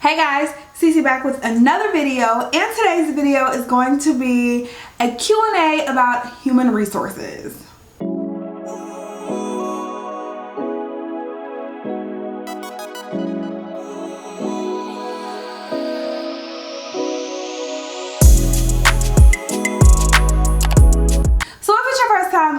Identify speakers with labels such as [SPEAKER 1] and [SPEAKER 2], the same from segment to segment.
[SPEAKER 1] Hey guys, Cece back with another video, and today's video is going to be a Q&A about human resources.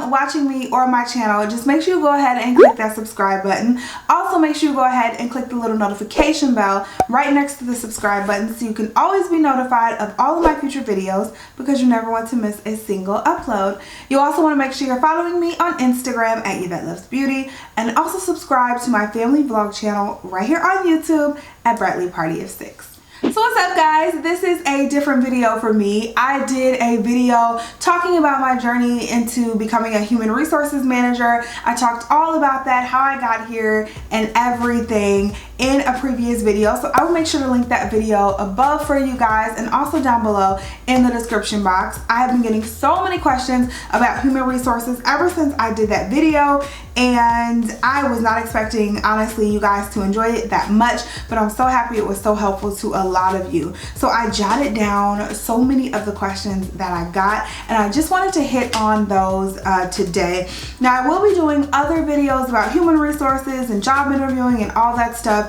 [SPEAKER 1] Watching me or my channel, just make sure you go ahead and click that subscribe button. Also make sure you go ahead and click the little notification bell right next to the subscribe button so you can always be notified of all of my future videos, because you never want to miss a single upload. You also want to make sure you're following me on Instagram at YvetteLuvsBeauty, and also subscribe to my family vlog channel right here on YouTube at Bradley Party of 6. So what's up guys, this is a different video for me. I did a video talking about my journey into becoming a human resources manager. I talked all about that, how I got here and everything in a previous video. So I will make sure to link that video above for you guys and also down below in the description box. I have been getting so many questions about human resources ever since I did that video, and I was not expecting, honestly, you guys to enjoy it that much, but I'm so happy it was so helpful to a lot of you. So I jotted down so many of the questions that I got, and I just wanted to hit on those today. Now I will be doing other videos about human resources and job interviewing and all that stuff.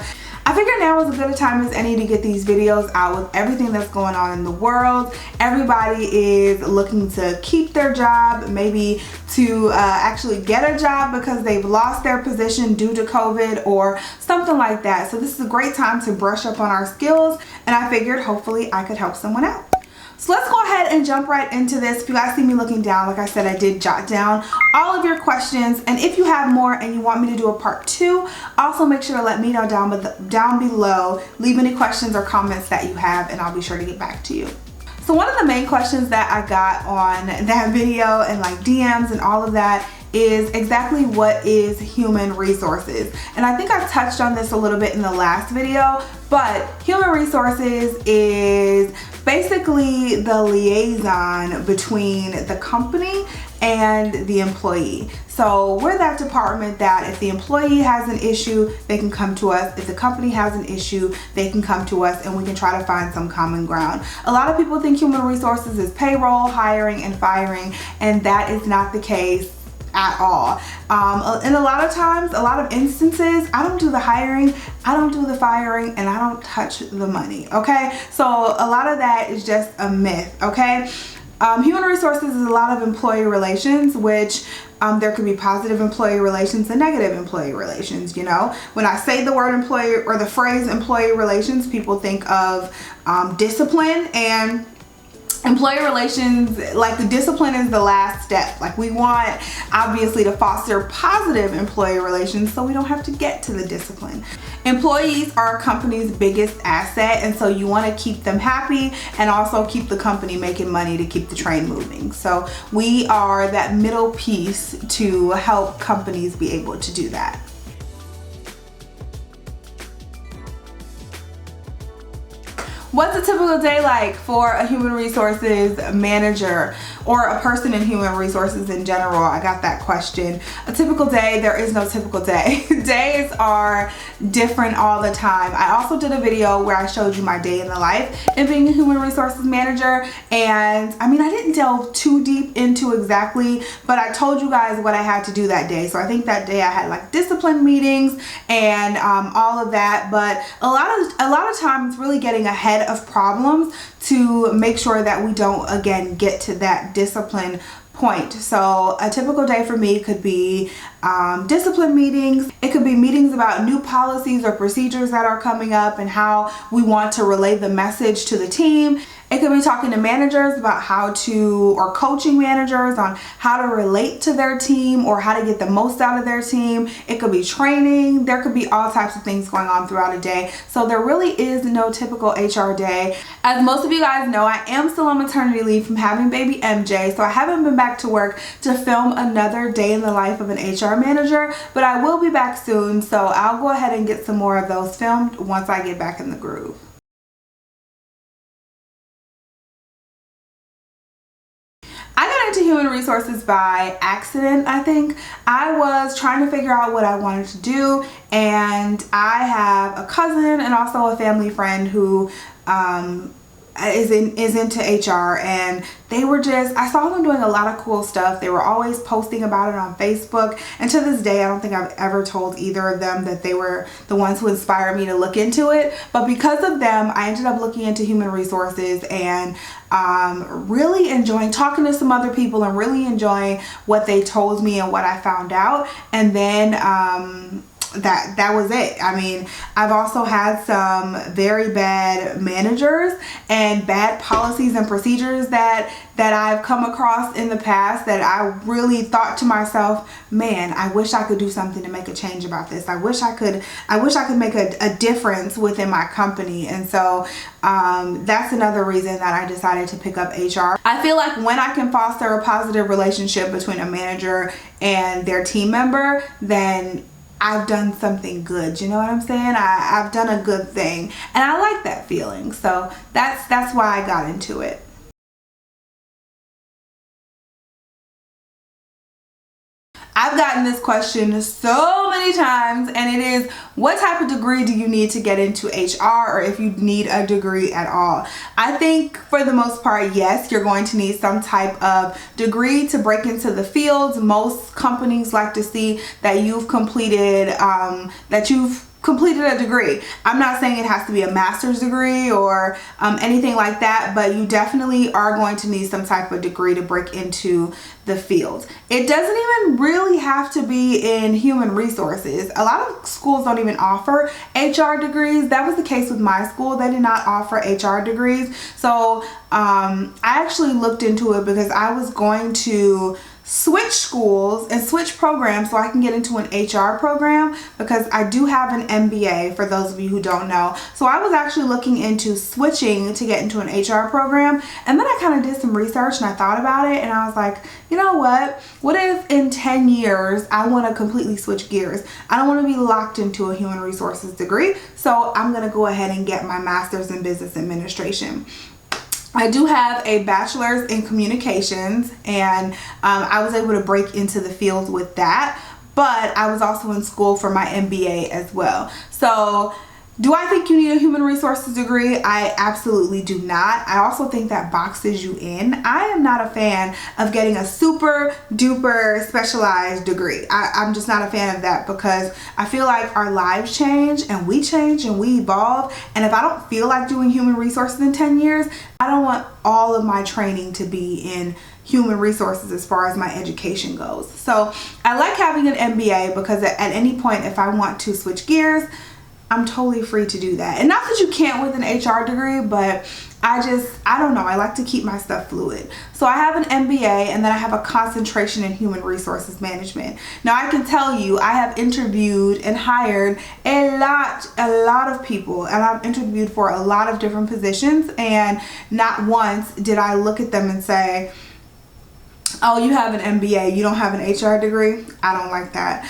[SPEAKER 1] I figured now is as good a time as any to get these videos out with everything that's going on in the world. Everybody is looking to keep their job, maybe to actually get a job because they've lost their position due to COVID or something like that. So this is a great time to brush up on our skills, and I figured hopefully I could help someone out. So let's go ahead and jump right into this. If you guys see me looking down, like I said, I did jot down all of your questions, and if you have more and you want me to do a part 2, also make sure to let me know down below. Leave any questions or comments that you have, and I'll be sure to get back to you. So one of the main questions that I got on that video and like DMs and all of that is exactly what is human resources. And I think I touched on this a little bit in the last video, but human resources is basically the liaison between the company and the employee. So we're that department that if the employee has an issue, they can come to us. If the company has an issue, they can come to us, and we can try to find some common ground. A lot of people think human resources is payroll, hiring, and firing, and that is not the case at all. And a lot of times, a lot of instances, I don't do the hiring, I don't do the firing, and I don't touch the money, okay? So a lot of that is just a myth, okay? Human resources is a lot of employee relations, which there could be positive employee relations and negative employee relations. You know, when I say the word employee or the phrase employee relations, people think of discipline, and employee relations, like the discipline is the last step. Like we want obviously to foster positive employee relations so we don't have to get to the discipline. Employees are a company's biggest asset, and so you want to keep them happy and also keep the company making money to keep the train moving. So we are that middle piece to help companies be able to do that. What's a typical day like for a human resources manager or a person in human resources in general? I got that question. A typical day, there is no typical day. Days are different all the time. I also did a video where I showed you my day in the life in being a human resources manager, and I mean, I didn't delve too deep into exactly, but I told you guys what I had to do that day. So I think that day I had like discipline meetings and all of that, but a lot of times it's really getting ahead of problems to make sure that we don't again get to that discipline point. So a typical day for me could be discipline meetings. It could be meetings about new policies or procedures that are coming up and how we want to relay the message to the team. It could be talking to managers about how to, or coaching managers on how to relate to their team or how to get the most out of their team. It could be training. There could be all types of things going on throughout a day. So there really is no typical HR day. As most of you guys know, I am still on maternity leave from having baby MJ, so I haven't been back to work to film another day in the life of an HR manager, but I will be back soon, so I'll go ahead and get some more of those filmed once I get back in the groove. I got into human resources by accident, I think. I was trying to figure out what I wanted to do, and I have a cousin and also a family friend who is into HR, and they were just, I saw them doing a lot of cool stuff. They were always posting about it on Facebook, and to this day I don't think I've ever told either of them that they were the ones who inspired me to look into it. But because of them, I ended up looking into human resources and really enjoying talking to some other people and really enjoying what they told me and what I found out. And then that was it. I mean, I've also had some very bad managers and bad policies and procedures that I've come across in the past that I really thought to myself, man, I wish I could do something to make a change about this. I wish I could make a difference within my company. And so that's another reason that I decided to pick up HR. I feel like when I can foster a positive relationship between a manager and their team member, then I've done something good. You know what I'm saying? I've done a good thing, and I like that feeling. So that's why I got into it. I've gotten this question so many times, and it is, what type of degree do you need to get into HR, or if you need a degree at all? I think for the most part, yes, you're going to need some type of degree to break into the fields. Most companies like to see that you've completed a degree. I'm not saying it has to be a master's degree or anything like that, but you definitely are going to need some type of degree to break into the field. It doesn't even really have to be in human resources. A lot of schools don't even offer HR degrees. That was the case with my school. They did not offer HR degrees. So I actually looked into it because I was going to switch schools and switch programs so I can get into an HR program, because I do have an MBA, for those of you who don't know. So I was actually looking into switching to get into an HR program, and then I kind of did some research and I thought about it, and I was like, you know what if in 10 years I want to completely switch gears? I don't want to be locked into a human resources degree, so I'm going to go ahead and get my master's in business administration. I do have a bachelor's in communications, and I was able to break into the field with that, but I was also in school for my MBA as well. So do I think you need a human resources degree? I absolutely do not. I also think that boxes you in. I am not a fan of getting a super duper specialized degree. I'm just not a fan of that, because I feel like our lives change and we evolve. And if I don't feel like doing human resources in 10 years, I don't want all of my training to be in human resources as far as my education goes. So I like having an MBA, because at any point, if I want to switch gears, I'm totally free to do that. And not that you can't with an HR degree, but I don't know. I like to keep my stuff fluid. So I have an MBA, and then I have a concentration in human resources management. Now I can tell you, I have interviewed and hired a lot of people, and I've interviewed for a lot of different positions, and not once did I look at them and say, oh, you have an MBA, you don't have an HR degree. I don't like that.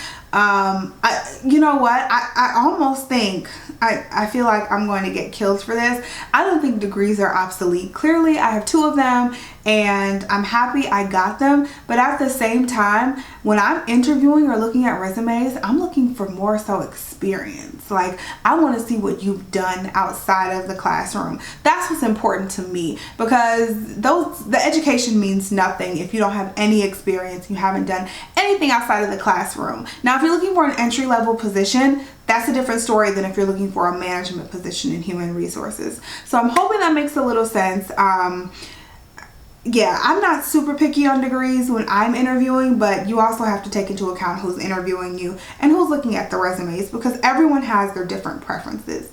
[SPEAKER 1] You know what? I almost think, I feel like I'm going to get killed for this. I don't think degrees are obsolete. Clearly, I have 2 of them, and I'm happy I got them. But at the same time, when I'm interviewing or looking at resumes, I'm looking for more so experience. Like, I want to see what you've done outside of the classroom. That's what's important to me, because the education means nothing if you don't have any experience, you haven't done anything outside of the classroom. Now, if you're looking for an entry-level position, that's a different story than if you're looking for a management position in human resources. So I'm hoping that makes a little sense. Yeah, I'm not super picky on degrees when I'm interviewing, but you also have to take into account who's interviewing you and who's looking at the resumes, because everyone has their different preferences.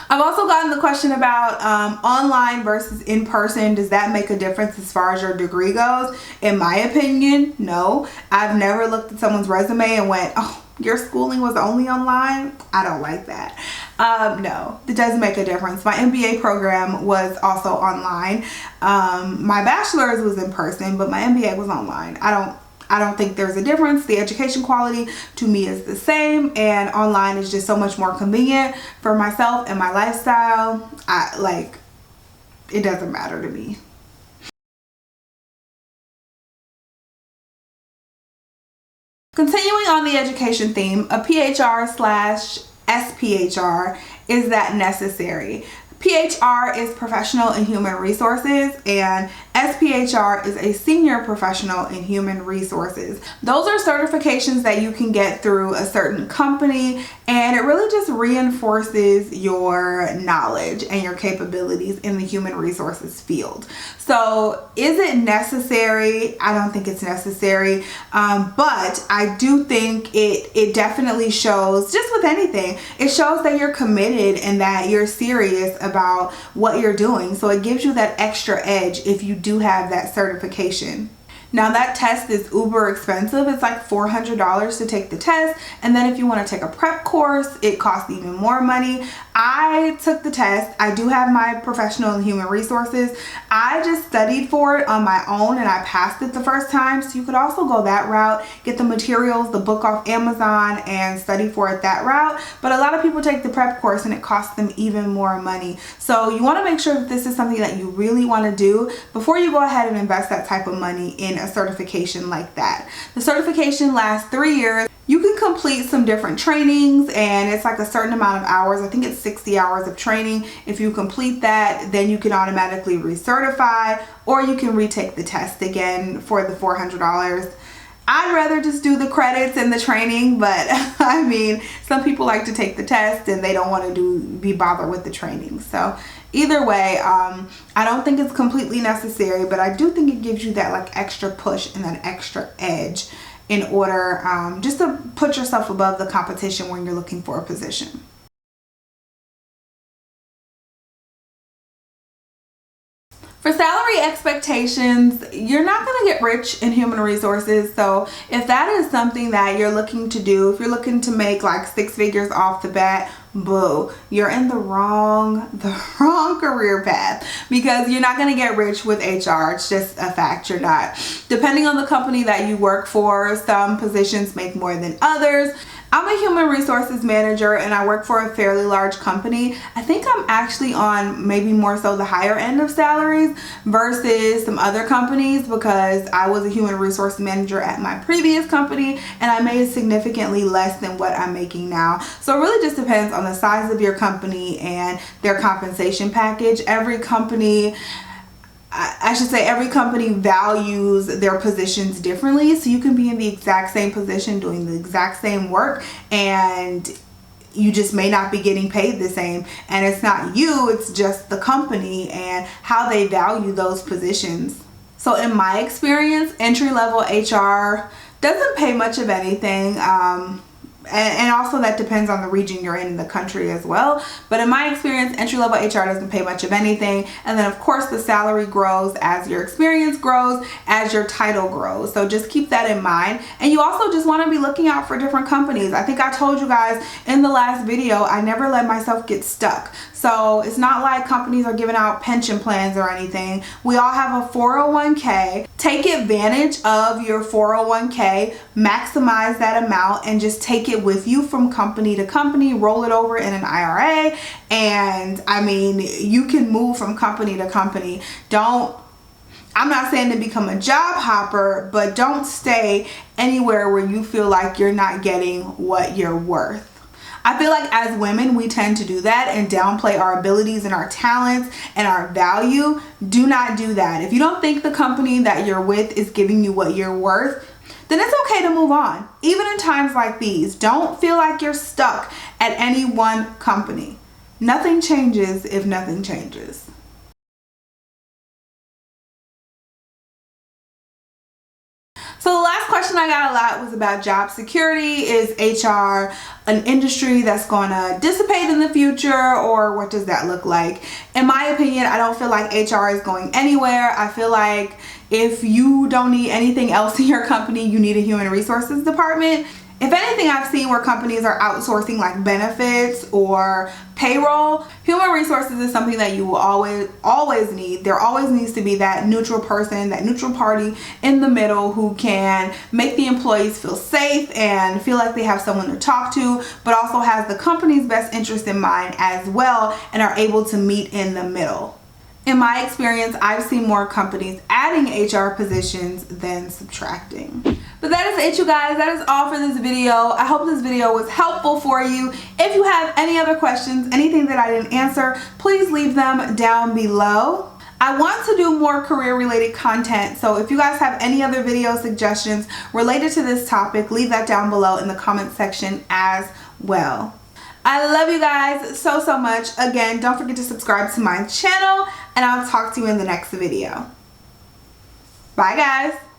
[SPEAKER 1] I've also gotten the question about online versus in person. Does that make a difference as far as your degree goes? In my opinion, no. I've never looked at someone's resume and went, oh, your schooling was only online? I don't like that. No, it does make a difference. My MBA program was also online. My bachelor's was in person, but my MBA was online. I don't think there's a difference. The education quality to me is the same, and online is just so much more convenient for myself and my lifestyle. it doesn't matter to me. Continuing on the education theme, a PHR/SPHR, is that necessary? PHR is Professional in Human Resources and SPHR is a Senior Professional in Human Resources. Those are certifications that you can get through a certain company, and it really just reinforces your knowledge and your capabilities in the human resources field. So is it necessary? I don't think it's necessary, but I do think it definitely shows, just with anything, it shows that you're committed and that you're serious about what you're doing. So it gives you that extra edge if you do have that certification. Now that test is uber expensive. It's like $400 to take the test, and then if you want to take a prep course, it costs even more money. I took the test. I do have my Professional in Human Resources. I just studied for it on my own and I passed it the first time. So you could also go that route, get the materials, the book off Amazon, and study for it that route. But a lot of people take the prep course and it costs them even more money. So you want to make sure that this is something that you really want to do before you go ahead and invest that type of money in a certification like that. The certification lasts 3 years. You can complete some different trainings and it's like a certain amount of hours. I think it's 60 hours of training. If you complete that, then you can automatically recertify, or you can retake the test again for the $400. I'd rather just do the credits and the training, but I mean, some people like to take the test and they don't want to be bothered with the training. So either way, I don't think it's completely necessary, but I do think it gives you that like extra push and that extra edge in order just to put yourself above the competition when you're looking for a position. For salary expectations, you're not going to get rich in human resources. So if that is something that you're looking to do, if you're looking to make like 6 figures off the bat, boo, you're in the wrong career path, because you're not going to get rich with HR. It's just a fact. You're not. Depending on the company that you work for, some positions make more than others. I'm a human resources manager and I work for a fairly large company. I think I'm actually on maybe more so the higher end of salaries versus some other companies, because I was a human resource manager at my previous company and I made significantly less than what I'm making now. So it really just depends on the size of your company and their compensation package. Every company values their positions differently. So you can be in the exact same position doing the exact same work and you just may not be getting paid the same. And it's not you, it's just the company and how they value those positions. So in my experience, entry-level HR doesn't pay much of anything. And also that depends on the region you're in the country as well. But in my experience, entry-level HR doesn't pay much of anything. And then of course the salary grows as your experience grows, as your title grows. So just keep that in mind. And you also just want to be looking out for different companies. I think I told you guys in the last video, I never let myself get stuck. So it's not like companies are giving out pension plans or anything. We all have a 401k. Take advantage of your 401k, maximize that amount, and just take it with you from company to company, roll it over in an IRA. And I mean, you can move from company to company. I'm not saying to become a job hopper, but don't stay anywhere where you feel like you're not getting what you're worth. I feel like as women, we tend to do that and downplay our abilities and our talents and our value. Do not do that. If you don't think the company that you're with is giving you what you're worth, then it's okay to move on. Even in times like these, don't feel like you're stuck at any one company. Nothing changes if nothing changes. So the last question I got a lot was about job security. Is HR an industry that's going to dissipate in the future, or what does that look like? In my opinion, I don't feel like HR is going anywhere. I feel like if you don't need anything else in your company, you need a human resources department. If anything, I've seen where companies are outsourcing like benefits or payroll. Human resources is something that you will always need. There always needs to be that neutral person, that neutral party in the middle who can make the employees feel safe and feel like they have someone to talk to, but also has the company's best interest in mind as well and are able to meet in the middle. In my experience, I've seen more companies adding HR positions than subtracting. But that is it, you guys. That is all for this video. I hope this video was helpful for you. If you have any other questions, anything that I didn't answer, please leave them down below. I want to do more career related content, so if you guys have any other video suggestions related to this topic, leave that down below in the comment section as well. I love you guys so much. Again, don't forget to subscribe to my channel, and I'll talk to you in the next video. Bye guys.